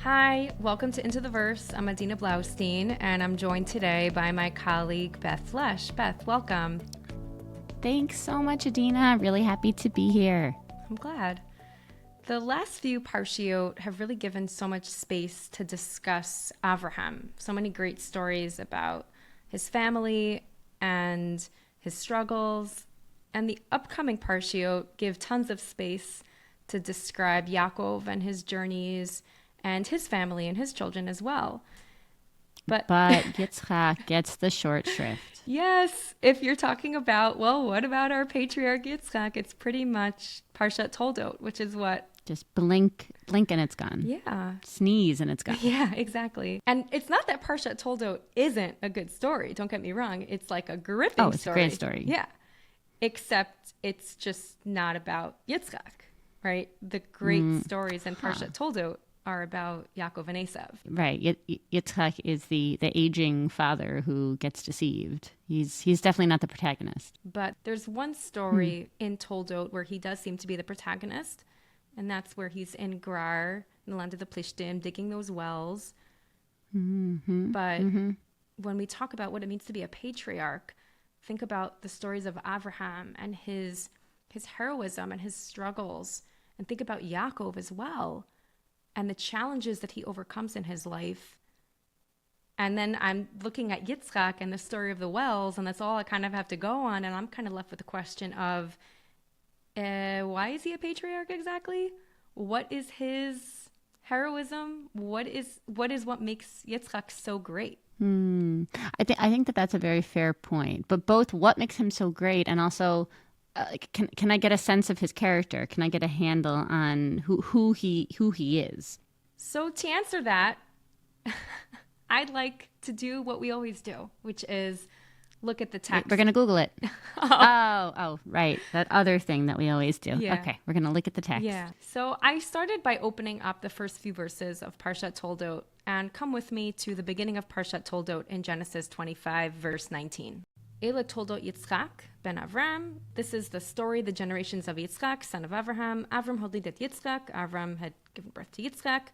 Hi, welcome to Into the Verse. I'm Adina Blaustein, and I'm joined today by my colleague, Beth Lesch. Beth, welcome. Thanks so much, Adina. Really happy to be here. I'm glad. The last few parshiot have really given so much space to discuss Avraham. So many great stories about his family and his struggles. And the upcoming parshiot give tons of space to describe Yaakov and his journeys and his family and his children as well. But Yitzchak gets the short shrift. Yes, if you're talking about, well, what about our patriarch Yitzchak? It's pretty much Parshat Toldot, which is what? Just blink and it's gone. Yeah. Sneeze and it's gone. Yeah, exactly. And it's not that Parshat Toldot isn't a good story. Don't get me wrong. It's like a gripping story. Oh, it's a great story. Yeah. Except it's just not about Yitzchak, right? The great stories in Parshat Toldot are about Yaakov and Esav. Right. Yitzchak is the aging father who gets deceived. He's definitely not the protagonist. But there's one story in Toldot where he does seem to be the protagonist, and that's where he's in Gerar, in the land of the Philistines, digging those wells. But when we talk about what it means to be a patriarch, think about the stories of Avraham and his heroism and his struggles, and think about Yaakov as well, and the challenges that he overcomes in his life. And then I'm looking at Yitzchak and the story of the wells, and that's all I kind of have to go on. And I'm kind of left with the question of, why is he a patriarch exactly? What is his heroism? What what makes Yitzchak so great? I think that's a very fair point. But both what makes him so great and also can I get a sense of his character? Can I get a handle on who he is? So to answer that, I'd like to do what we always do, which is look at the text. We're going to Google it. Oh, right. That other thing that we always do. Yeah. Okay, we're going to look at the text. Yeah. So I started by opening up the first few verses of Parshat Toldot, and come with me to the beginning of Parshat Toldot in Genesis 25, verse 19. Ela Toldot Yitzchak ben Avram. This is the story, the generations of Yitzchak, son of Avraham. Avram holidet Yitzchak. Avram had given birth to Yitzchak.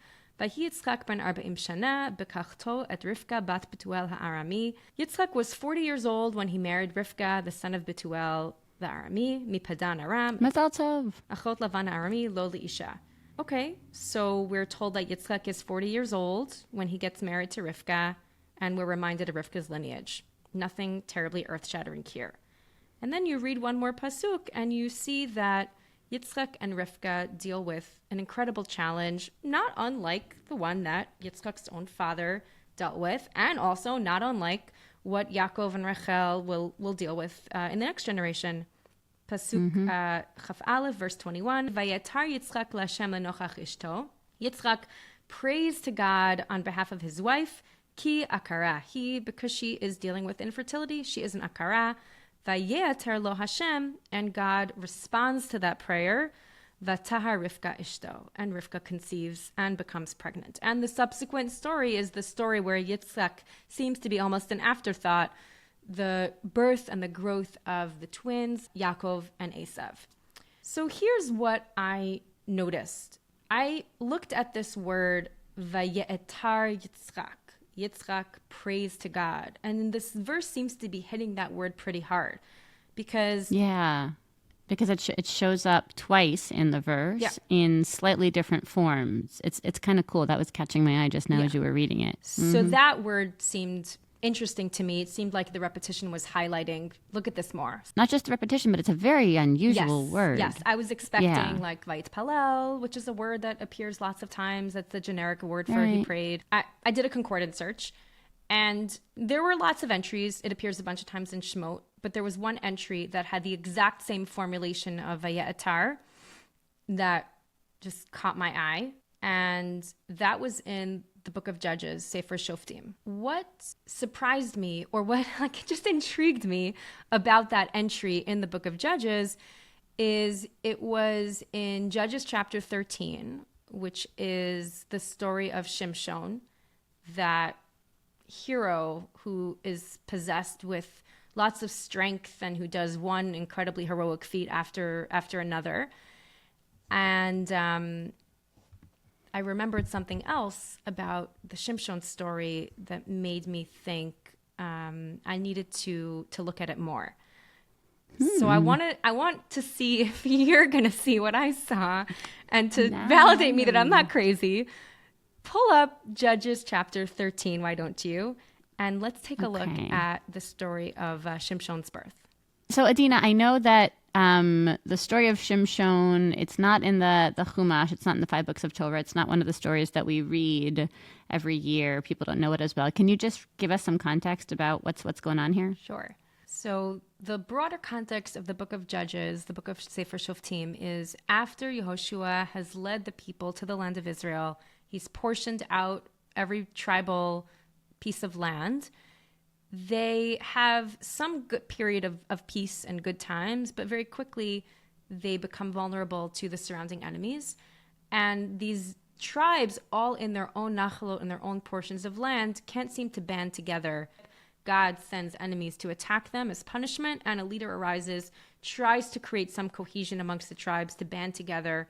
Vahi Yitzchak ben 40 shana bekachto et Rivka bat Betuel ha'arami. Yitzchak was 40 years old when he married Rivka, the son of Betuel the Arami, mi Padan Aram. Mazal tov. Achot Lavan Arami lo liisha. Okay, so we're told that Yitzchak is 40 years old when he gets married to Rivka, and we're reminded of Rivka's lineage. Nothing terribly earth-shattering here. And then you read one more pasuk, and you see that Yitzchak and Rivka deal with an incredible challenge, not unlike the one that Yitzchak's own father dealt with, and also not unlike what Yaakov and Rachel will deal with in the next generation. Pasuk Chaf Aleph, verse 21. Vayetar Yitzchak l'Hashem lenochach ishto. Yitzchak prays to God on behalf of his wife, Ki akara. Because she is dealing with infertility, she is an akara. Vayeter lo Hashem, and God responds to that prayer. Vataha Rivka ishto, and Rivka conceives and becomes pregnant. And the subsequent story is the story where Yitzchak seems to be almost an afterthought, the birth and the growth of the twins, Yaakov and Esav. So here's what I noticed. I looked at this word, Vayetar Yitzchak. Yitzchak prays to God. And this verse seems to be hitting that word pretty hard because... Yeah, because it shows up twice in the verse in slightly different forms. It's kind of cool. That was catching my eye just now as you were reading it. So that word seemed interesting to me. It seemed like the repetition was highlighting, look at this more. Not just the repetition, but it's a very unusual word. Yes, I was expecting like Vayit Palel, which is a word that appears lots of times. That's the generic word for he prayed. I did a concordance search, and there were lots of entries. It appears a bunch of times in Shemot, but there was one entry that had the exact same formulation of Vayetar that just caught my eye, and that was in the book of Judges, Sefer Shoftim. What surprised me, or what just intrigued me about that entry in the book of Judges, is it was in Judges chapter 13, which is the story of Shimshon, that hero who is possessed with lots of strength and who does one incredibly heroic feat after another. And I remembered something else about the Shimshon story that made me think I needed to look at it more. So I want to see if you're going to see what I saw and to validate me that I'm not crazy. Pull up Judges chapter 13, why don't you? And let's take a look at the story of Shimshon's birth. So, Adina, I know that the story of Shimshon, it's not in the Chumash, it's not in the 5 books of Torah, it's not one of the stories that we read every year. People don't know it as well. Can you just give us some context about what's going on here? Sure. So the broader context of the book of Judges, the book of Sefer Shoftim, is after Yehoshua has led the people to the land of Israel, he's portioned out every tribal piece of land. They have some good period of peace and good times, but very quickly they become vulnerable to the surrounding enemies. And these tribes, all in their own nachalot, in their own portions of land, can't seem to band together. God sends enemies to attack them as punishment, and a leader arises, tries to create some cohesion amongst the tribes to band together.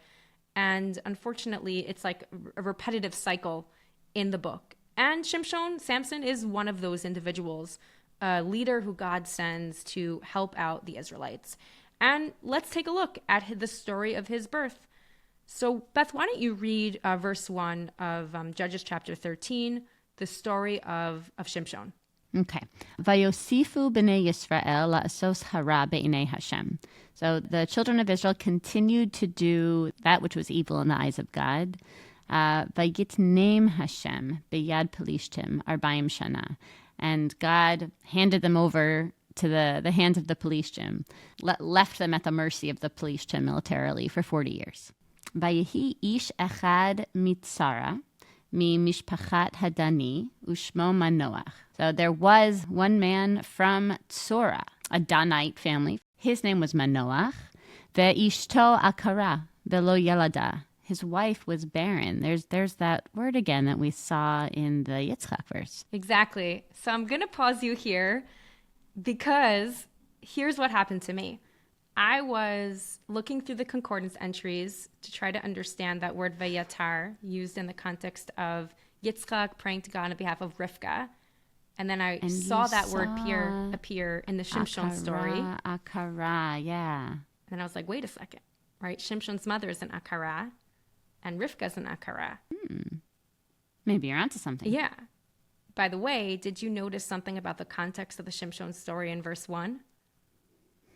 And unfortunately, it's like a repetitive cycle in the book. And Shimshon, Samson, is one of those individuals, a leader who God sends to help out the Israelites. And let's take a look at the story of his birth. So, Beth, why don't you read verse 1 of Judges chapter 13, the story of Shimshon. Okay. Vayosifu b'nei Yisrael la'asos hara be'inei Hashem. So the children of Israel continued to do that which was evil in the eyes of God. Vayitneim Hashem beyad Pelishtim arbaim shana. And God handed them over to the hands of the Pelishtim, left them at the mercy of the Pelishtim militarily for 40 years. Vayehi ish echad mitzara mi mishpachat hadani ushmo Manoach. So there was one man from Torah, a Danite family. His name was Manoach. Ve'ishto akara velo yalada. His wife was barren. There's that word again that we saw in the Yitzchak verse. Exactly. So I'm going to pause you here because here's what happened to me. I was looking through the concordance entries to try to understand that word vayatar used in the context of Yitzchak praying to God on behalf of Rivka. And then I saw that word appear in the Shimshon story. Akara, yeah. And I was like, wait a second, right? Shimshon's mother is an Akara and Rivka's an Akara. Maybe you're onto something. Yeah. By the way, did you notice something about the context of the Shimshon story in verse 1?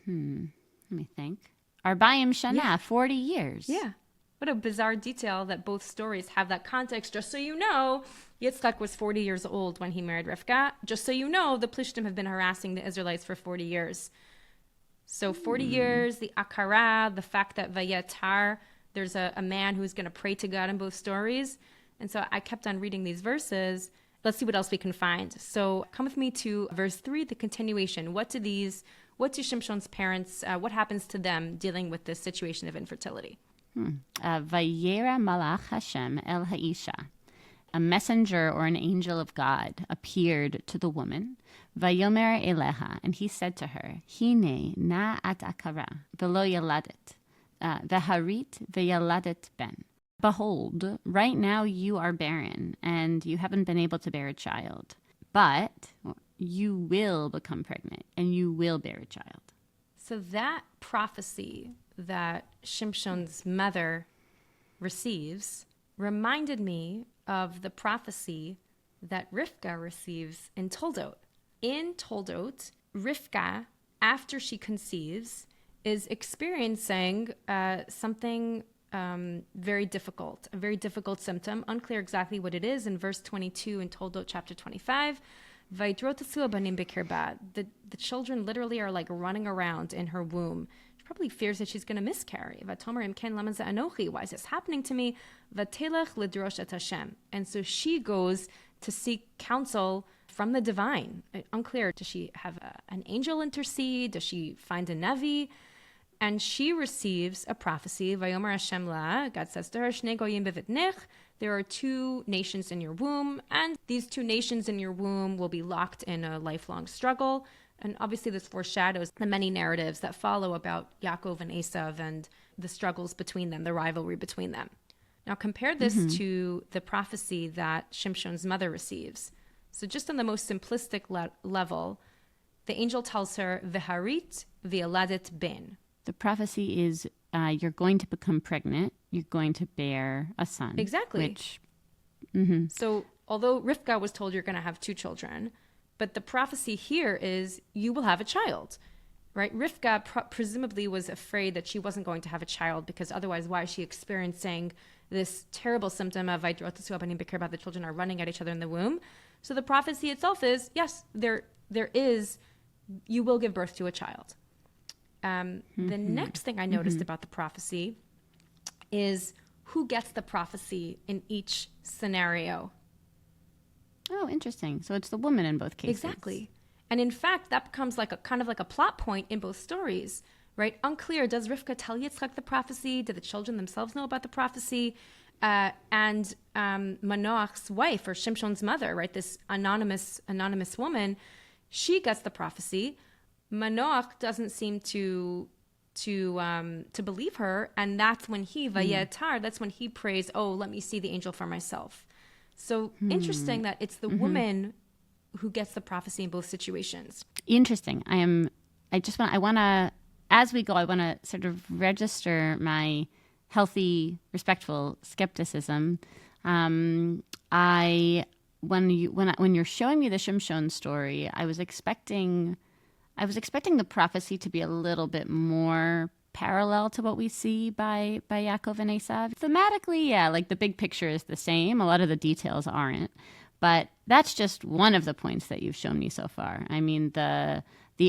Let me think. Arbaim Shana, 40 years. Yeah. What a bizarre detail that both stories have that context. Just so you know, Yitzchak was 40 years old when he married Rivka. Just so you know, the Plishtim have been harassing the Israelites for 40 years. So 40 years, the Akara, the fact that Vayatar, there's a man who's going to pray to God in both stories. And so I kept on reading these verses. Let's see what else we can find. So come with me to verse 3, the continuation. What do Shimshon's parents, what happens to them dealing with this situation of infertility? Vayera malach Hashem el ha'isha. A messenger or an angel of God appeared to the woman. Vayomer eleha, and he said to her, Hine na at akara, velo yaladet, veharit veyaladet ben. Behold, right now you are barren, and you haven't been able to bear a child. But you will become pregnant, and you will bear a child. So that prophecy that Shimshon's mother receives reminded me of the prophecy that Rivka receives in Toldot. In Toldot, Rivka, after she conceives, is experiencing something very difficult, a very difficult symptom. Unclear exactly what it is. In verse 22 in Toldot chapter 25, the children literally are like running around in her womb. She probably fears that she's going to miscarry. Why is this happening to me? And so she goes to seek counsel from the divine. Unclear. Does she have an angel intercede? Does she find a Navi? And she receives a prophecy. Vayomer Hashem la, God says to her, Shnei goyim bevitnech, there are 2 nations in your womb, and these 2 nations in your womb will be locked in a lifelong struggle. And obviously this foreshadows the many narratives that follow about Yaakov and Esav and the struggles between them, the rivalry between them. Now compare this to the prophecy that Shimshon's mother receives. So just on the most simplistic level, the angel tells her, V'harit v'yaladet ben. The prophecy is you're going to become pregnant. You're going to bear a son. Exactly. Which, So although Rivka was told you're going to have 2 children, but the prophecy here is you will have a child, right? Rivka presumably was afraid that she wasn't going to have a child because otherwise why is she experiencing this terrible symptom of about the children are running at each other in the womb. So the prophecy itself is, yes, there is, you will give birth to a child. The next thing I noticed about the prophecy is who gets the prophecy in each scenario. Oh, interesting. So it's the woman in both cases. Exactly. And in fact, that becomes like a kind of like a plot point in both stories, right? Unclear. Does Rivka tell Yitzchak the prophecy? Do the children themselves know about the prophecy? And Manoach's wife, or Shimshon's mother, right? This anonymous woman, she gets the prophecy. Manoach doesn't seem to believe her, and that's when he vayetar. That's when he prays, "Oh, let me see the angel for myself." So interesting that it's the woman who gets the prophecy in both situations. Interesting. I want to, as we go, I want to sort of register my healthy, respectful skepticism. When you're showing me the Shimshon story, I was expecting the prophecy to be a little bit more parallel to what we see by Yaakov and Esav. Thematically, yeah, like the big picture is the same. A lot of the details aren't. But that's just one of the points that you've shown me so far. I mean, the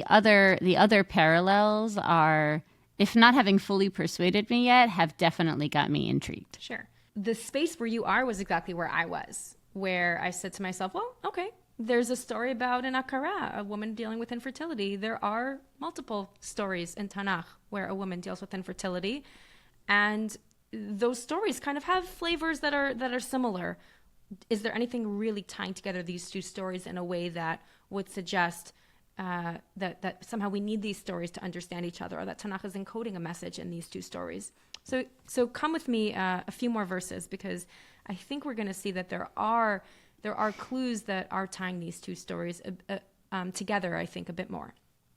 other parallels are, if not having fully persuaded me yet, have definitely got me intrigued. Sure. The space where you are was exactly where I was, where I said to myself, well, okay, there's a story about an akara, a woman dealing with infertility. There are multiple stories in Tanakh where a woman deals with infertility. And those stories kind of have flavors that are similar. Is there anything really tying together these 2 stories in a way that would suggest that somehow we need these stories to understand each other, or that Tanakh is encoding a message in these 2 stories? So come with me a few more verses, because I think we're going to see that there are clues that are tying these 2 stories together, I think, a bit more.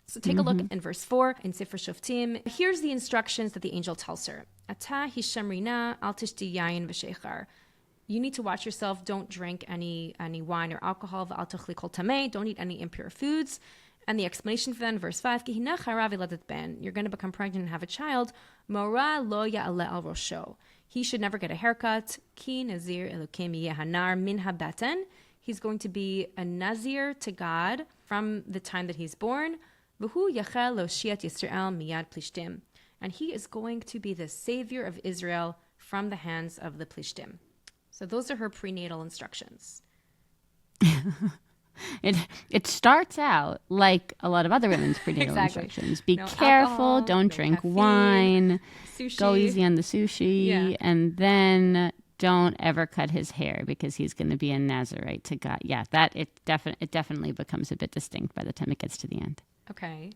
So take a look in verse 4 in Sefer Shoftim. Here's the instructions that the angel tells her. Ata hishamrina al tishti yayin v'shechar. You need to watch yourself. Don't drink any wine or alcohol. V'al tachli kol tamei. Don't eat any impure foods. And the explanation for that in verse 5, Ki hina charav yeladet ben. You're going to become pregnant and have a child. Mora lo ya'aleh al rosho. He should never get a haircut. Ki nazir elokim yehanar min habaten. He's going to be a nazir to God from the time that he's born. V'hu yachel lo shiat Yisrael miyad plishtim. And he is going to be the savior of Israel from the hands of the plishtim. So those are her prenatal instructions. It starts out like a lot of other women's prenatal instructions. Be careful, alcohol, don't drink caffeine, wine, sushi. go easy on the sushi, and then don't ever cut his hair because he's going to be a Nazirite to God. Yeah, it definitely becomes a bit distinct by the time it gets to the end. Okay.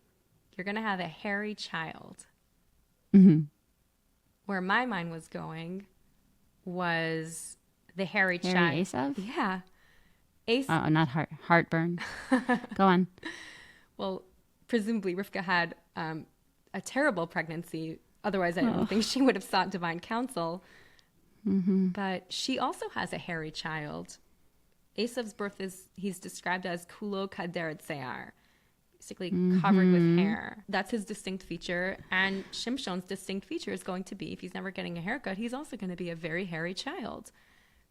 You're going to have a hairy child. Where my mind was going was the hairy child. Esav? Yeah. Oh, not heartburn. Go on. Well, presumably Rivka had a terrible pregnancy. Otherwise, I don't think she would have sought divine counsel. But she also has a hairy child. Esav's birth he's described as kulo kaderet se'ar, basically covered with hair. That's his distinct feature. And Shimshon's distinct feature is going to be, if he's never getting a haircut, he's also going to be a very hairy child.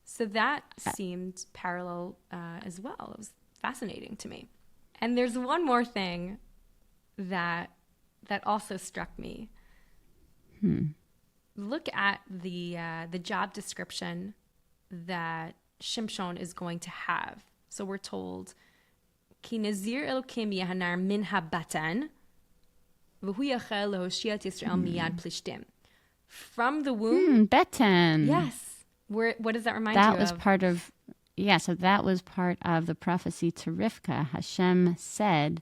So that seemed parallel as well. It was fascinating to me. And there's one more thing that also struck me. Look at the job description that Shimshon is going to have. So we're told, Ki nazir elokim yehanar min habatan, v'hu yachel lehoshiat Yisrael miyad plishtim. From the womb. Beten. Yes. What does that remind you of? So that was part of the prophecy to Rivka. Hashem said,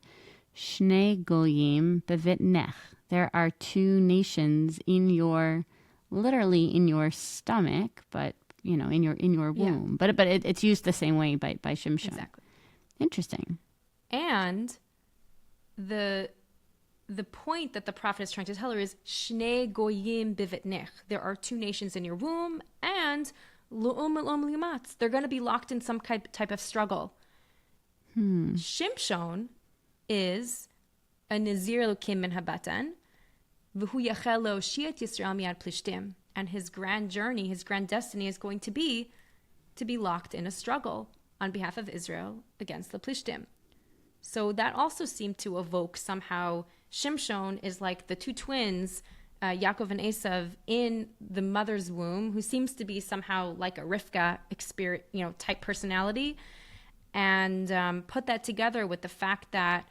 Shnei goyim bevitnech. There are 2 nations in your literally in your stomach, but in your womb. But it's used the same way by Shimshon. Exactly. Interesting. And the point that the prophet is trying to tell her is Shnei goyim bivitnech. There are two nations in your womb, and lu'um elom liumatz. They're going to be locked in some type of struggle. Shimshon is a Nazir Elokim min habatan, v'hu yachel le'oshiat Yisrael miyad plishtim. And his grand journey, his grand destiny is going to be locked in a struggle on behalf of Israel against the Plishtim. So that also seemed to evoke somehow Shimshon is like the two twins, Yaakov and Esav, in the mother's womb, who seems to be somehow like a Rivka type personality. And put that together with the fact that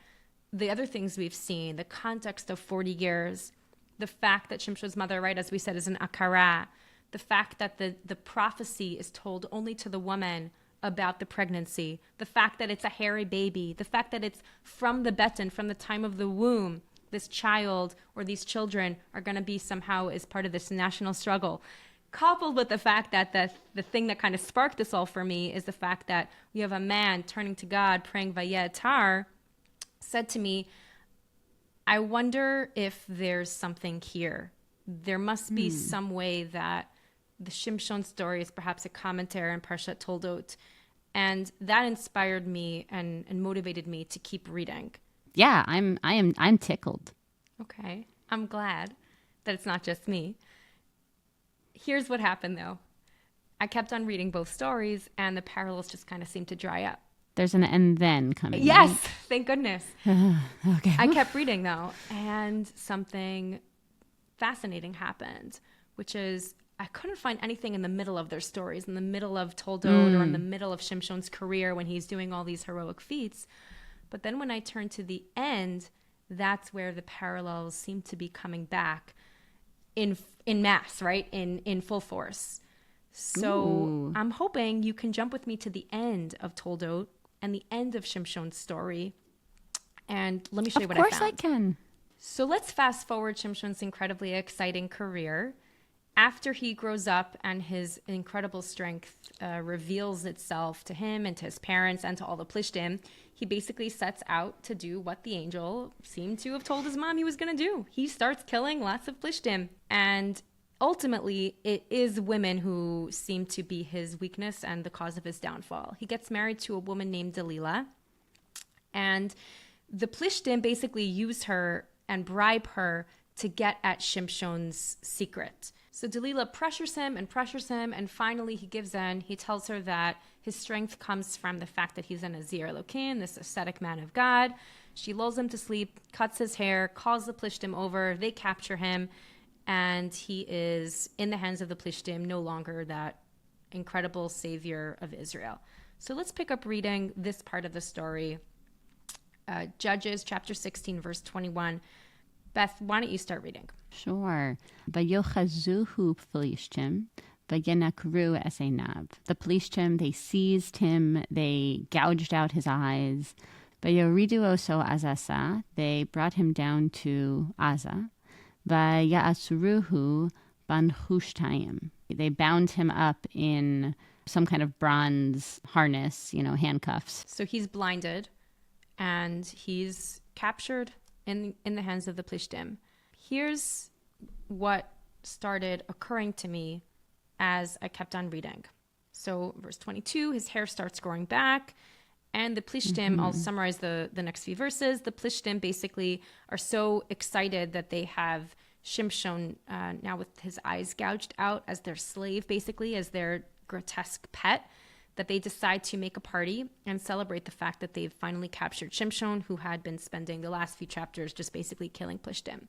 the other things we've seen, the context of 40 years, the fact that Shimshon's mother, right, as we said, is an akara, the fact that the prophecy is told only to the woman about the pregnancy, the fact that it's a hairy baby, the fact that it's from the beten, from the time of the womb, this child or these children are going to be somehow as part of this national struggle. Coupled with the fact that the thing that kind of sparked this all for me is the fact that we have a man turning to God, praying Vayetar, said to me, I wonder if there's something here. There must be some way that the Shimshon story is perhaps a commentary on Parshat Toldot. And that inspired me and motivated me to keep reading. Yeah, I'm tickled. Okay. I'm glad that it's not just me. Here's what happened, though. I kept on reading both stories, and the parallels just kind of seemed to dry up. There's an and then coming. Yes, right? thank goodness. Okay. I kept reading, though, and something fascinating happened, which is I couldn't find anything in the middle of their stories, in the middle of Toldot or in the middle of Shimshon's career when he's doing all these heroic feats. But then when I turned to the end, that's where the parallels seem to be coming back in mass, right? In full force. So I'm hoping you can jump with me to the end of Toldot and the end of Shimshon's story. And let me show you what I found. Of course I can. So let's fast forward Shimshon's incredibly exciting career. After he grows up and his incredible strength reveals itself to him and to his parents and to all the Plishtim, he basically sets out to do what the angel seemed to have told his mom he was going to do. He starts killing lots of Plishtim. And ultimately, it is women who seem to be his weakness and the cause of his downfall. He gets married to a woman named Delilah. And the Plishtim basically use her and bribe her to get at Shimshon's secret. So Delilah pressures him, and finally he gives in. He tells her that his strength comes from the fact that he's a Nazir Elokim, this ascetic man of God. She lulls him to sleep, cuts his hair, calls the Plishtim over, they capture him, and he is in the hands of the Plishtim, no longer that incredible savior of Israel. So let's pick up reading this part of the story. Judges chapter 16, verse 21. Beth, why don't you start reading? Sure. Vayochazuhu Philistine, vayenakru es einav. The Philistine, they seized him, they gouged out his eyes. Vayoridu oso azasa, they brought him down to Aza. Vayasuruhu banhushtayim. They bound him up in some kind of bronze harness, handcuffs. So he's blinded and he's captured in the hands of the Plishtim. Here's what started occurring to me as I kept on reading. So verse 22, his hair starts growing back, and the Plishtim, I'll summarize the next few verses. The Plishtim basically are so excited that they have Shimshon now with his eyes gouged out as their slave, basically, as their grotesque pet, that they decide to make a party and celebrate the fact that they've finally captured Shimshon, who had been spending the last few chapters just basically killing Plishtim.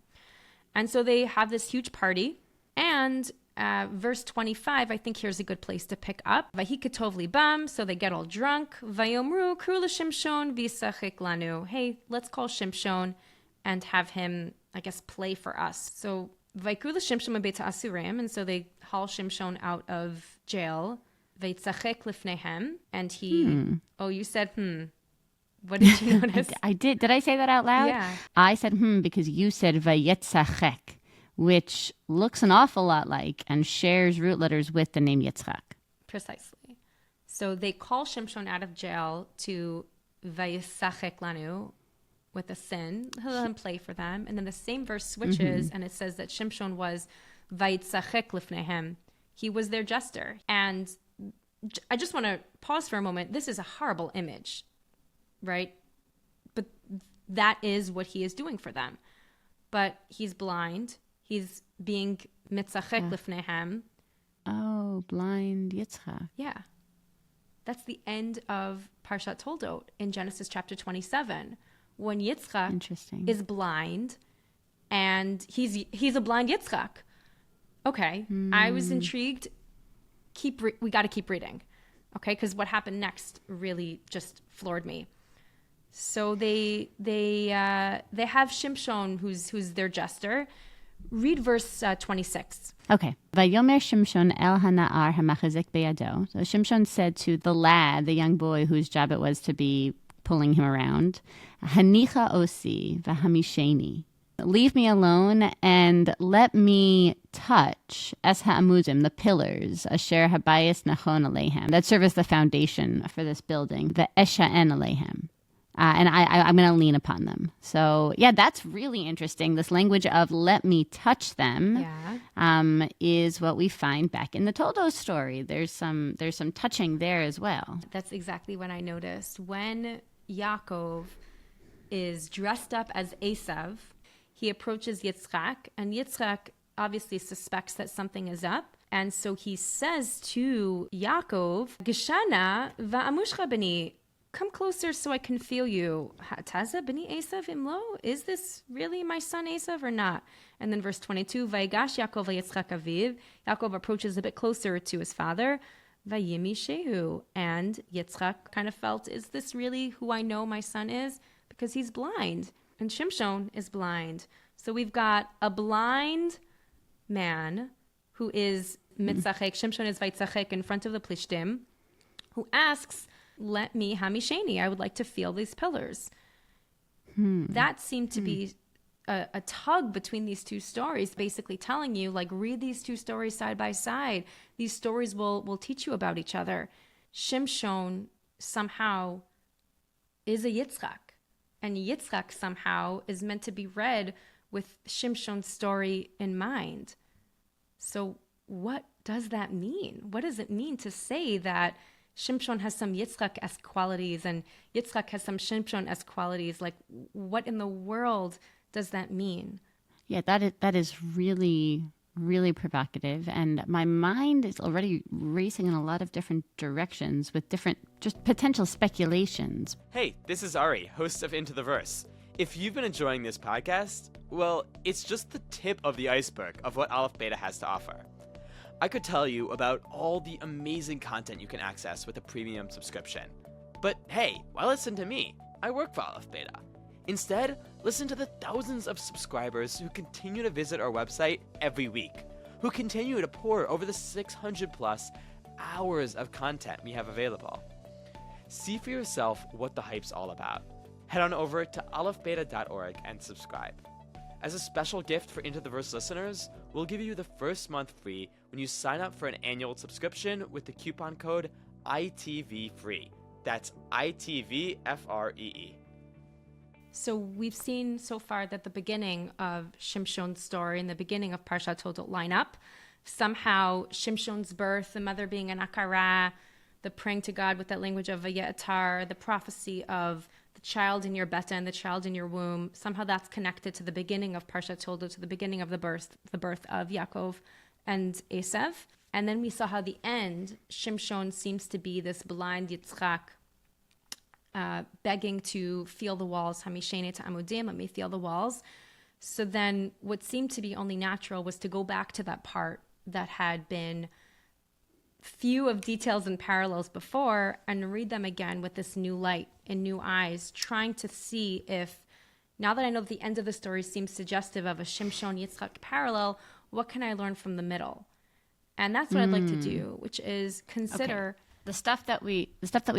And so they have this huge party, and verse 25, I think here's a good place to pick up. Vahikatov libam, so they get all drunk. Vayomru kru Shimshon visachik lanu. Hey, let's call Shimshon and have him, I guess, play for us. So Vaikru Shimshon mebeta asurim, and so they haul Shimshon out of jail. Veitzachek lifnehem, and he. Oh, you said What did you notice? I did. Did I say that out loud? Yeah. I said because you said vayetzachek, which looks an awful lot like and shares root letters with the name Yitzchak. Precisely. So they call Shimshon out of jail to vayisachek lanu, with a sin. He'll let him play for them. And then the same verse switches, and it says that Shimshon was vayitzachek lifnehem. He was their jester. And I just want to pause for a moment. This is a horrible image, right? But that is what he is doing for them. But he's blind. He's being mitzachek lifnehem. Oh, blind Yitzchak. Yeah. That's the end of Parshat Toldot in Genesis chapter 27. When Yitzchak is blind, and he's a blind Yitzchak. Okay, I was intrigued. We got to keep reading, okay? Because what happened next really just floored me. So they have Shimshon, who's their jester. Read verse 26. Okay. Vayomer Shimshon el hana'ar hamachazik beyado. So Shimshon said to the lad, the young boy whose job it was to be pulling him around, Hanicha osi v'hamisheni. Leave me alone and let me touch es ha'amudim, the pillars, asher habayis nachon alehem, that serve as the foundation for this building, ve'esha'en alehem. And I'm going to lean upon them. So, yeah, that's really interesting. This language of let me touch them is what we find back in the Toldot story. There's some touching there as well. That's exactly what I noticed. When Yaakov is dressed up as Esav, he approaches Yitzchak, and Yitzchak obviously suspects that something is up. And so he says to Yaakov, Geshana va'amushcha b'ni, come closer so I can feel you. Taza b'ni Esav imlo? Is this really my son Esav or not? And then verse 22, Vayigash Yaakov v'Yitzchak aviv. Yaakov approaches a bit closer to his father. Vayimi shehu. And Yitzchak kind of felt, is this really who I know my son is? Because he's blind. And Shimshon is blind. So we've got a blind man who is mitzachek. Shimshon is vaitzachek in front of the plishtim, who asks, let me hamisheni. I would like to feel these pillars. That seemed to be a tug between these two stories, basically telling you, like, read these two stories side by side. These stories will teach you about each other. Shimshon somehow is a Yitzchak, and Yitzchak somehow is meant to be read with Shimshon's story in mind. So what does that mean? What does it mean to say that Shimshon has some Yitzchak-esque qualities and Yitzchak has some Shimshon-esque qualities? Like, what in the world does that mean? Yeah, that is really, really provocative. And my mind is already racing in a lot of different directions with different just potential speculations. Hey, this is Ari, host of Into the Verse. If you've been enjoying this podcast, well, it's just the tip of the iceberg of what Aleph Beta has to offer. I could tell you about all the amazing content you can access with a premium subscription. But hey, why listen to me? I work for Aleph Beta. Instead, listen to the thousands of subscribers who continue to visit our website every week, who continue to pour over the 600 plus hours of content we have available. See for yourself what the hype's all about. Head on over to alephbeta.org and subscribe. As a special gift for Into the Verse listeners, we'll give you the first month free when you sign up for an annual subscription with the coupon code ITVFREE. That's ITVFREE. So we've seen so far that the beginning of Shimshon's story and the beginning of Parshat Toldot line up. Somehow Shimshon's birth, the mother being an akara, the praying to God with that language of vayetar, the prophecy of the child in your beta and the child in your womb, somehow that's connected to the beginning of Parshat Toldot, to the beginning of the birth of Yaakov and Esav. And then we saw how the end, Shimshon seems to be this blind Yitzchak, begging to feel the walls. Hamishene to amudim, let me feel the walls. So then what seemed to be only natural was to go back to that part that had been few of details and parallels before and read them again with this new light and new eyes, trying to see if, now that I know the end of the story seems suggestive of a Shimshon Yitzchak parallel, what can I learn from the middle? And that's what I'd like to do, which is consider the stuff that we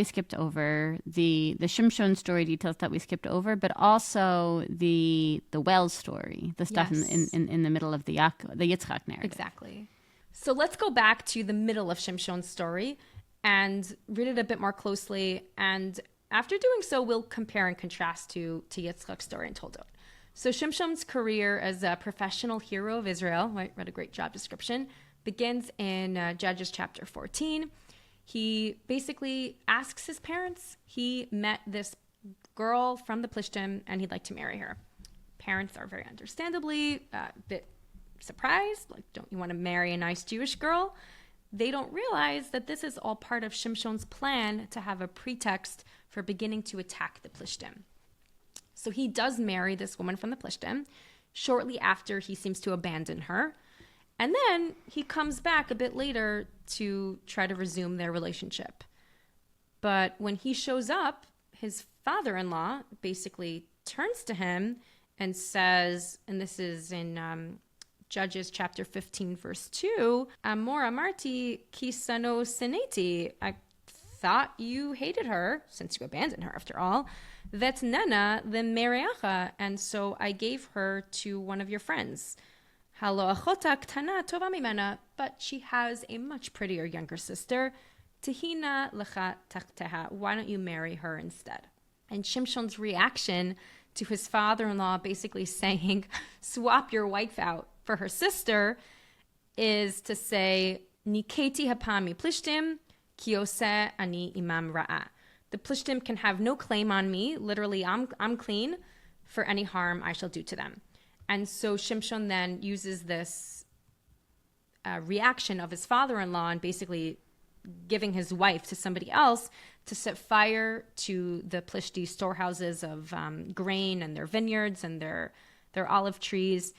skipped over, the Shimshon story details that we skipped over, but also the well story, the stuff in the middle of the Yitzchak narrative. Exactly. So let's go back to the middle of Shimshon's story and read it a bit more closely. And after doing so, we'll compare and contrast to Yitzchak's story in Toldot. So Shimshon's career as a professional hero of Israel, right, read a great job description, begins in Judges chapter 14. He basically asks his parents. He met this girl from the Plishtim and he'd like to marry her. Parents are very understandably a bit surprised. Like, don't you want to marry a nice Jewish girl? They don't realize that this is all part of Shimshon's plan to have a pretext for beginning to attack the Plishtim. So he does marry this woman from the Plishtim. Shortly after, he seems to abandon her. And then he comes back a bit later to try to resume their relationship. But when he shows up, his father-in-law basically turns to him and says, and this is in Judges chapter 15, verse 2, Amor amarti kisano sineti. I thought you hated her, since you abandoned her after all. Vetnana the mereacha, and so I gave her to one of your friends. Halo achota ktana tova mimena, but she has a much prettier younger sister. Tehina lecha tachteha. Why don't you marry her instead? And Shimshon's reaction to his father-in-law basically saying, swap your wife out for her sister, is to say, Niketi hapami plishtim, kiose ani imam ra'a. The Plishtim can have no claim on me. Literally, I'm clean for any harm I shall do to them. And so Shimshon then uses this reaction of his father-in-law and basically giving his wife to somebody else to set fire to the Plishti storehouses of grain and their vineyards and their olive trees.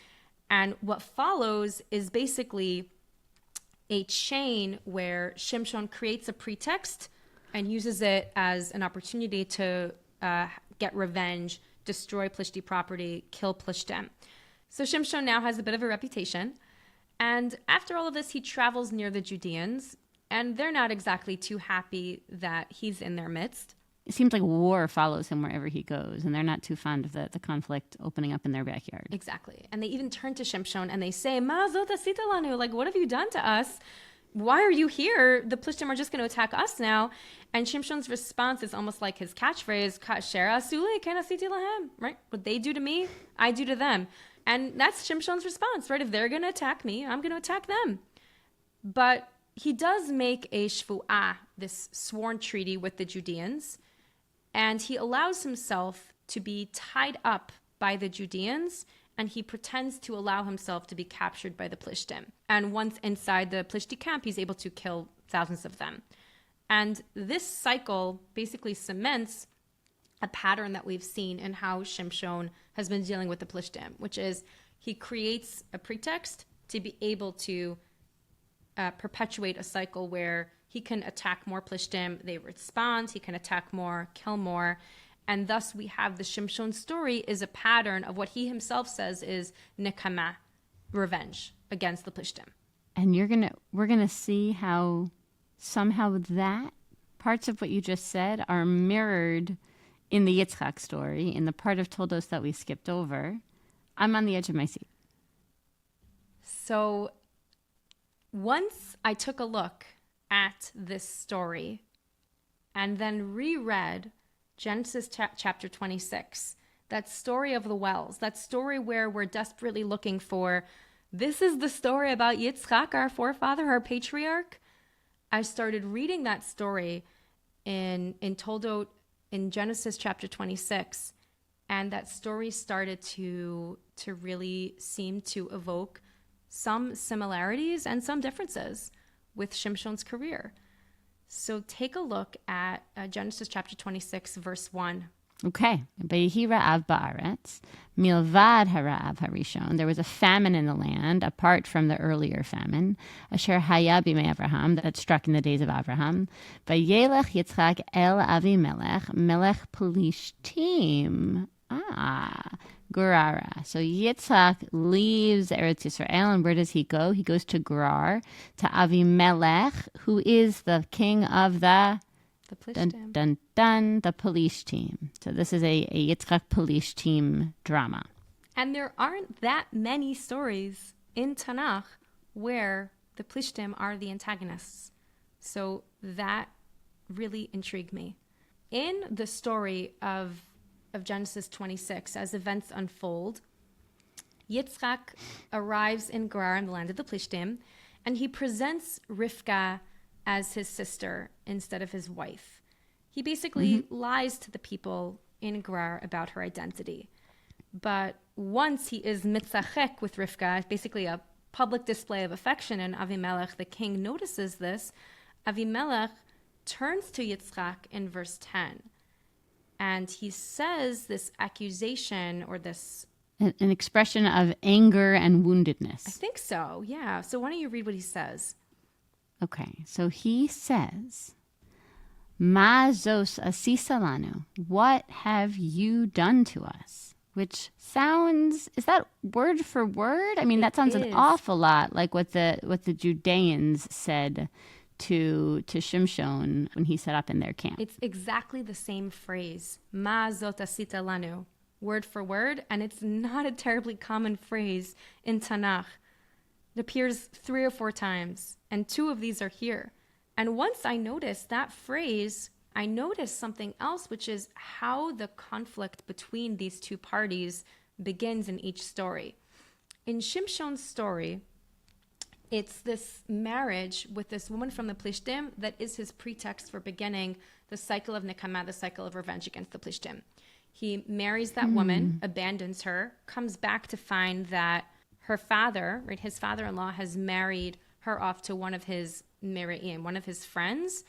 And what follows is basically a chain where Shimshon creates a pretext and uses it as an opportunity to get revenge, destroy Plishti property, kill Plishtim. So Shimshon now has a bit of a reputation. And after all of this, he travels near the Judeans, and they're not exactly too happy that he's in their midst. It seems like war follows him wherever he goes, and they're not too fond of the conflict opening up in their backyard. Exactly. And they even turn to Shimshon and they say, Ma zot asita lanu, like, what have you done to us? Why are you here? The Plishtim are just going to attack us now. And Shimshon's response is almost like his catchphrase, Kasher asuli ken asiti lahem, right? What they do to me, I do to them. And that's Shimshon's response, right? If they're going to attack me, I'm going to attack them. But he does make a shvu'ah, this sworn treaty with the Judeans, and he allows himself to be tied up by the Judeans, and he pretends to allow himself to be captured by the Plishtim. And once inside the Plishti camp, he's able to kill thousands of them. And this cycle basically cements a pattern that we've seen in how Shimshon has been dealing with the Plishtim, which is he creates a pretext to be able to perpetuate a cycle where he can attack more Plishtim, they respond, he can attack more, kill more, and thus we have the Shimshon story is a pattern of what he himself says is nekama, revenge against the Plishtim. And we're gonna see how somehow that parts of what you just said are mirrored in the Yitzchak story, in the part of Toldos that we skipped over. I'm on the edge of my seat. So once I took a look at this story and then reread Genesis chapter 26, that story of the wells, that story where we're desperately looking for, this is the story about Yitzchak, our forefather, our patriarch. I started reading that story in Toldot, in Genesis chapter 26, and that story started to really seem to evoke some similarities and some differences with Shimshon's career. So take a look at Genesis chapter 26, verse 1. Okay. V'yehi ra'av ba'aretz, milvad hara'av harishon. There was a famine in the land, apart from the earlier famine. Asher haya b'mei Avraham, that struck in the days of Avraham. Vayelech Yitzchak el Avimelech, melech Pelishtim. Gerara. So Yitzchak leaves Eretz Yisrael, and where does he go? He goes to Gerar, to Avimelech, who is the king of the the police team. So this is a Yitzchak police team drama. And there aren't that many stories in Tanakh where the Plishtim are the antagonists. So that really intrigued me. In the story of Genesis 26, as events unfold, Yitzchak arrives in Gerar in the land of the Plishtim, and he presents Rivka as his sister instead of his wife. He basically lies to the people in Gerar about her identity. But once he is mitzachek with Rivka, basically a public display of affection, and Avimelech, the king, notices this, Avimelech turns to Yitzchak in verse 10. And he says this accusation or this... An expression of anger and woundedness. I think so, yeah. So why don't you read what he says? Okay, so he says, Ma zos asisa lanu, what have you done to us? Which sounds, is that word for word? I mean, that sounds an awful lot like what the Judeans said to Shimshon when he set up in their camp. It's exactly the same phrase, Ma zot asita lanu, word for word, and it's not a terribly common phrase in Tanakh. It appears 3 or 4 times, and 2 of these are here. And once I noticed that phrase, I noticed something else, which is how the conflict between these 2 parties begins in each story. In Shimshon's story, it's this marriage with this woman from the Plishtim that is his pretext for beginning the cycle of Nekama, the cycle of revenge against the Plishtim. He marries that woman, abandons her, comes back to find that her father, right, his father-in-law, has married her off to one of his Miriam, one of his friends,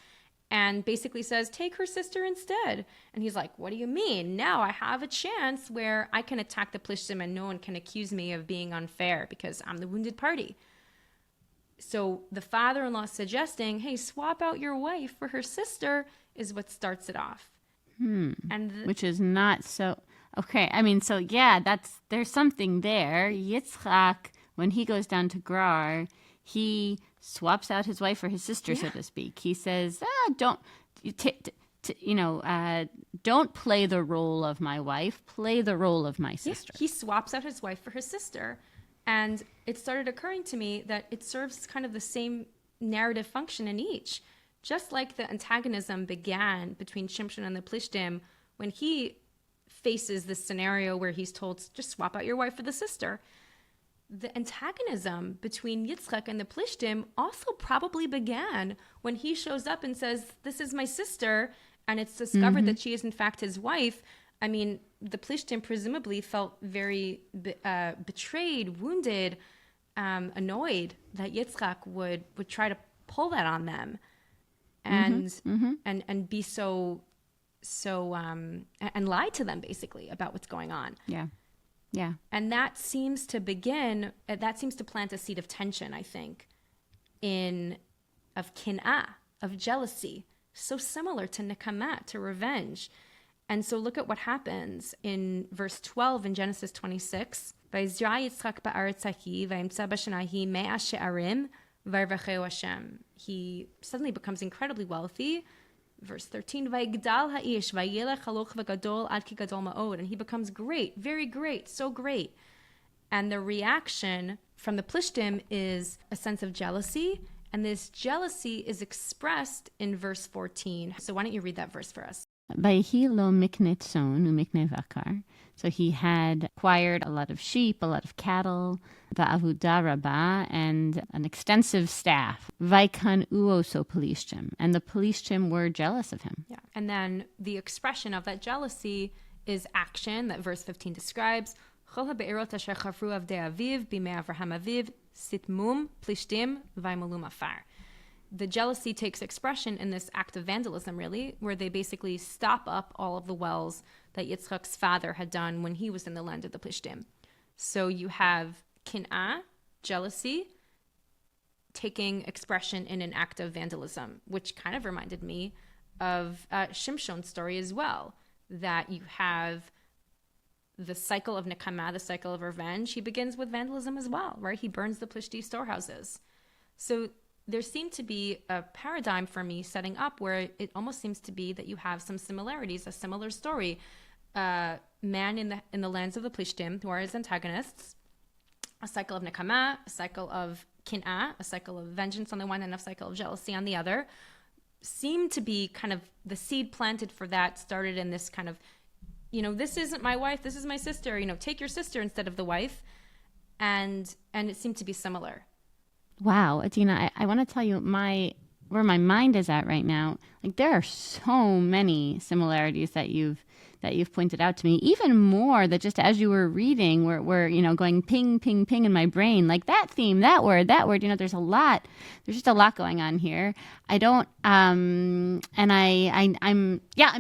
and basically says, take her sister instead. And he's like, what do you mean? Now I have a chance where I can attack the Plishtim and no one can accuse me of being unfair because I'm the wounded party. So the father-in-law suggesting, hey, swap out your wife for her sister is what starts it off. Which is not so... Okay, I mean, so yeah, there's something there. Yitzchak, when he goes down to Gerar, he swaps out his wife for his sister, so to speak. He says, don't play the role of my wife, play the role of my sister. Yeah, he swaps out his wife for his sister. And it started occurring to me that it serves kind of the same narrative function in each. Just like the antagonism began between Shimshon and the Plishtim when he faces this scenario where he's told, just swap out your wife for the sister. The antagonism between Yitzchak and the Plishtim also probably began when he shows up and says, this is my sister, and it's discovered that she is in fact his wife. I mean, the Plishtim presumably felt very betrayed, wounded, annoyed that Yitzchak would try to pull that on them and be so and lie to them basically about what's going on. Yeah. And that seems to plant a seed of tension, I think, of kin'ah, of jealousy, so similar to nekama, to revenge. And so look at what happens in verse 12 in Genesis 26. He suddenly becomes incredibly wealthy. Verse 13, and he becomes great, very great, so great. And the reaction from the Plishtim is a sense of jealousy, and this jealousy is expressed in verse 14. So why don't you read that verse for us? So he had acquired a lot of sheep, a lot of cattle, va'avuda rabba, and an extensive staff. Vaikan uoso Pelishtim, and the Pelishtim were jealous of him. Yeah, and then the expression of that jealousy is action that verse 15 describes. The jealousy takes expression in this act of vandalism, really, where they basically stop up all of the wells that Yitzchak's father had done when he was in the land of the Plishtim. So you have kin'ah, jealousy, taking expression in an act of vandalism, which kind of reminded me of Shimshon's story as well, that you have the cycle of Nekama, the cycle of revenge, he begins with vandalism as well, right? He burns the Plishti storehouses. So there seemed to be a paradigm for me setting up where it almost seems to be that you have some similarities, a similar story. Man in the lands of the Plishtim, who are his antagonists, a cycle of Nekama, a cycle of Kin'ah, a cycle of vengeance on the one and a cycle of jealousy on the other, seemed to be kind of the seed planted for that started in this kind of, this isn't my wife, this is my sister, take your sister instead of the wife. And it seemed to be similar. Wow, Adina, I want to tell you where my mind is at right now. Like, there are so many similarities that you've pointed out to me, even more that just as you were reading, we're going ping, ping, ping in my brain, like that theme, that word, there's just a lot going on here. I'm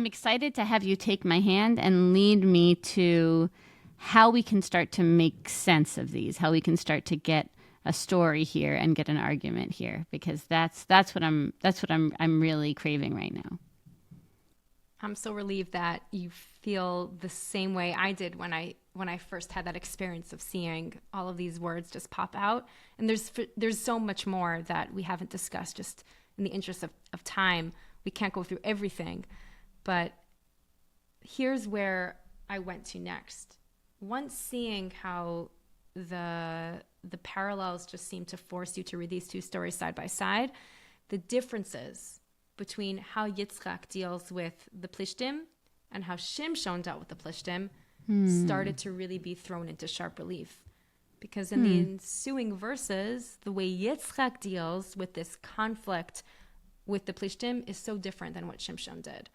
excited to have you take my hand and lead me to how we can start to make sense of these, how we can start to get a story here and get an argument here, because that's what I'm really craving right now. I'm so relieved that you feel the same way I did when I first had that experience of seeing all of these words just pop out. And there's so much more that we haven't discussed, just in the interest of time. We can't go through everything. But here's where I went to next. Once seeing how the parallels just seem to force you to read these two stories side by side, the differences between how Yitzchak deals with the Plishtim and how Shimshon dealt with the Plishtim started to really be thrown into sharp relief. Because in the ensuing verses, the way Yitzchak deals with this conflict with the Plishtim is so different than what Shimshon did.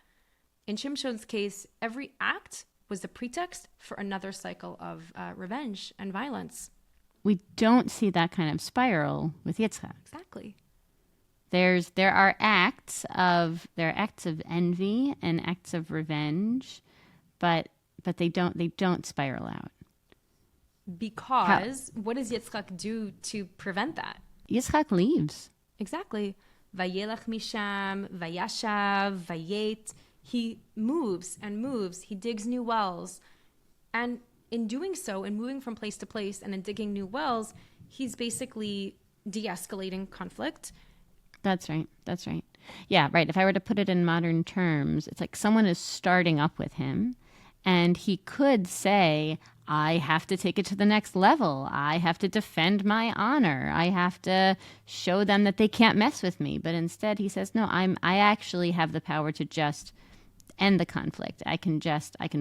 In Shimshon's case, every act was a pretext for another cycle of revenge and violence. We don't see that kind of spiral with Yitzchak. Exactly. There are acts of envy and acts of revenge, but they don't spiral out. Because what does Yitzchak do to prevent that? Yitzchak leaves. Exactly. Vayelach misham, vayashav, vayet. He moves and moves. He digs new wells. And in doing so, in moving from place to place and in digging new wells, he's basically de-escalating conflict. That's right. Yeah, right. If I were to put it in modern terms, it's like someone is starting up with him, and he could say, I have to take it to the next level. I have to defend my honor. I have to show them that they can't mess with me. But instead he says, no, I actually have the power to just end the conflict. I can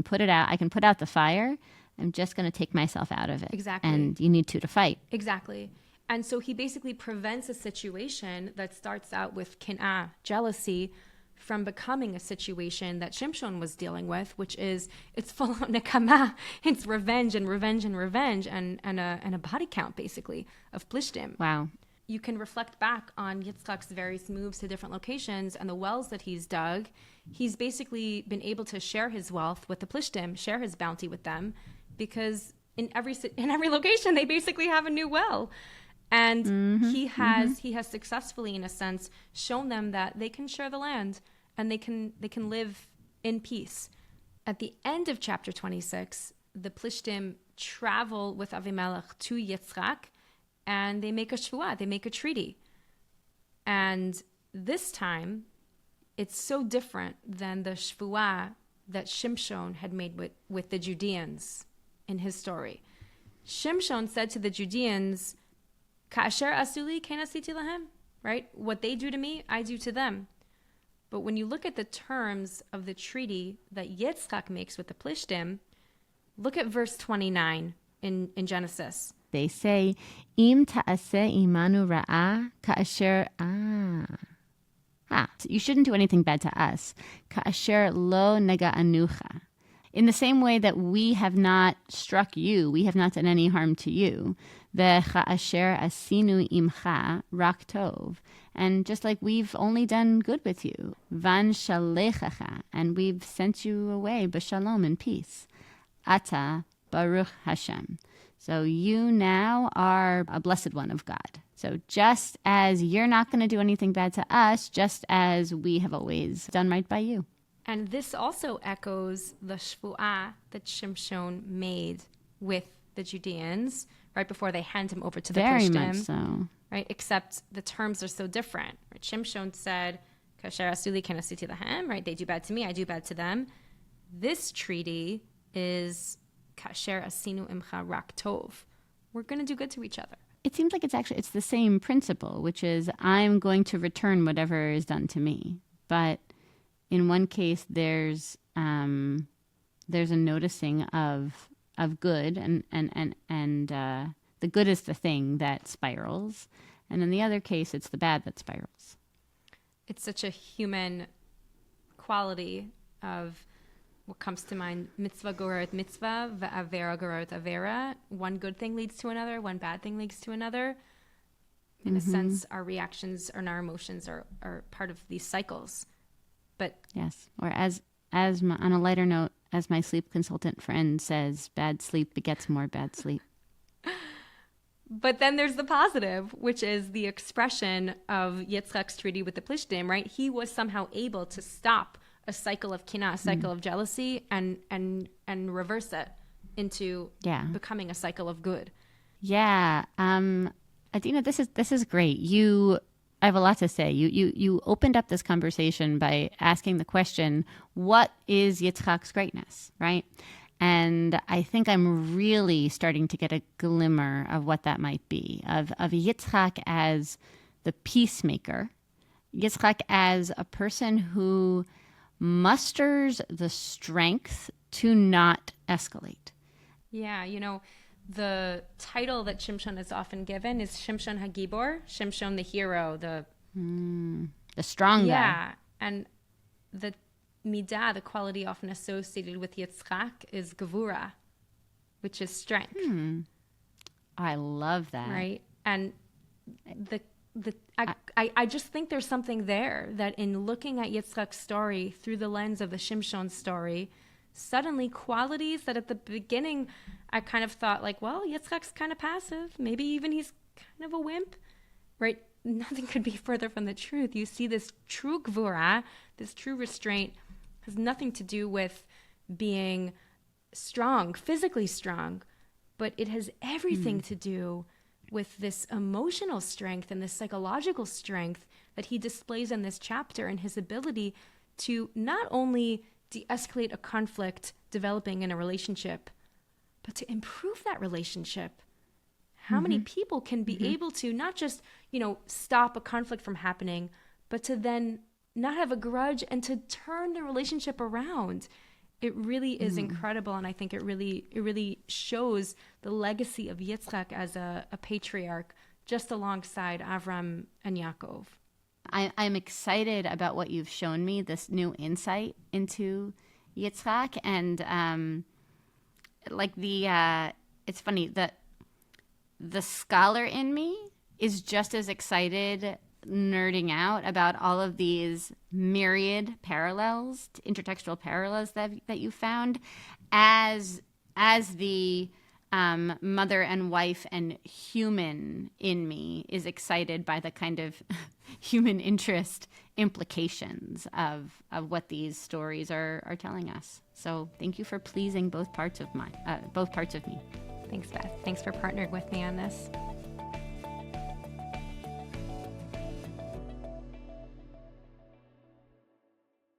put it out. I can put out the fire. I'm just going to take myself out of it. Exactly. And you need to fight. Exactly. And so he basically prevents a situation that starts out with kin'ah, jealousy, from becoming a situation that Shimshon was dealing with, which is it's full of nekama. It's revenge and revenge and revenge and a body count, basically, of Plishtim. Wow. You can reflect back on Yitzchak's various moves to different locations and the wells that he's dug. He's basically been able to share his wealth with the Plishtim, share his bounty with them, because in every location they basically have a new well. And he has successfully, in a sense, shown them that they can share the land and they can live in peace. At the end of chapter 26, the Plishtim travel with Avimelech to Yitzchak, and they make a shvuah, they make a treaty. And this time, it's so different than the shvuah that Shimshon had made with the Judeans in his story. Shimshon said to the Judeans, Ka'asher asuli ken asiti lahem, right? What they do to me, I do to them. But when you look at the terms of the treaty that Yitzchak makes with the Plishtim, look at verse 29 in Genesis. They say, Im ta'aseh imanu ra'ah ka'asher you shouldn't do anything bad to us. Ka'asher lo nega'anucha. In the same way that we have not struck you, we have not done any harm to you. Ve'cha'asher asinu imcha rak tov. And just like we've only done good with you. Van shalechacha. And we've sent you away b'shalom, in peace. Ata baruch Hashem. So you now are a blessed one of God. So just as you're not going to do anything bad to us, just as we have always done right by you. And this also echoes the shvu'ah that Shimshon made with the Judeans right before they hand him over to the Very Plishtim. much so. Right? Except the terms are so different. Right? Shimshon said, Kasher asuli ken asiti lahem, right? They do bad to me, I do bad to them. This treaty is Kasher asinu imcha rak tov. We're going to do good to each other. It seems like it's the same principle, which is I'm going to return whatever is done to me. But in one case, there's a noticing of good, and the good is the thing that spirals, and in the other case, it's the bad that spirals. It's such a human quality of what comes to mind: mitzvah goreret mitzvah, ve'avera goreret avera. One good thing leads to another, one bad thing leads to another. In a sense, our reactions and our emotions are part of these cycles. But yes, or as on a lighter note, as my sleep consultant friend says, bad sleep begets more bad sleep. But then there's the positive, which is the expression of Yitzchak's treaty with the Plishtim, right? He was somehow able to stop a cycle of kinah, a cycle of jealousy, and reverse it into becoming a cycle of good. Yeah. Adina, this is great. I have a lot to say. You opened up this conversation by asking the question, what is Yitzchak's greatness, right? And I think I'm really starting to get a glimmer of what that might be, of Yitzchak as the peacemaker, Yitzchak as a person who musters the strength to not escalate. Yeah, the title that Shimshon is often given is Shimshon HaGibor, Shimshon the hero, the strong guy. Yeah, and the midah, the quality often associated with Yitzchak, is gevura, which is strength. I love that. Right? And I just think there's something there that in looking at Yitzchak's story through the lens of the Shimshon story, suddenly qualities that at the beginning I kind of thought like, well, Yitzchak's kind of passive. Maybe even he's kind of a wimp, right? Nothing could be further from the truth. You see this true gvura, this true restraint has nothing to do with being strong, physically strong, but it has everything to do with this emotional strength and this psychological strength that he displays in this chapter, and his ability to not only de-escalate a conflict developing in a relationship, but to improve that relationship. How many people can be able to not just, stop a conflict from happening, but to then not have a grudge and to turn the relationship around? It really is incredible, and I think it really shows the legacy of Yitzchak as a patriarch, just alongside Avram and Yaakov. I'm excited about what you've shown me, this new insight into Yitzchak, and it's funny that the scholar in me is just as excited nerding out about all of these myriad parallels, intertextual parallels that you found, as the mother and wife and human in me is excited by the kind of human interest implications of what these stories are telling us. So thank you for pleasing both parts of me. Thanks, Beth. Thanks for partnering with me on this.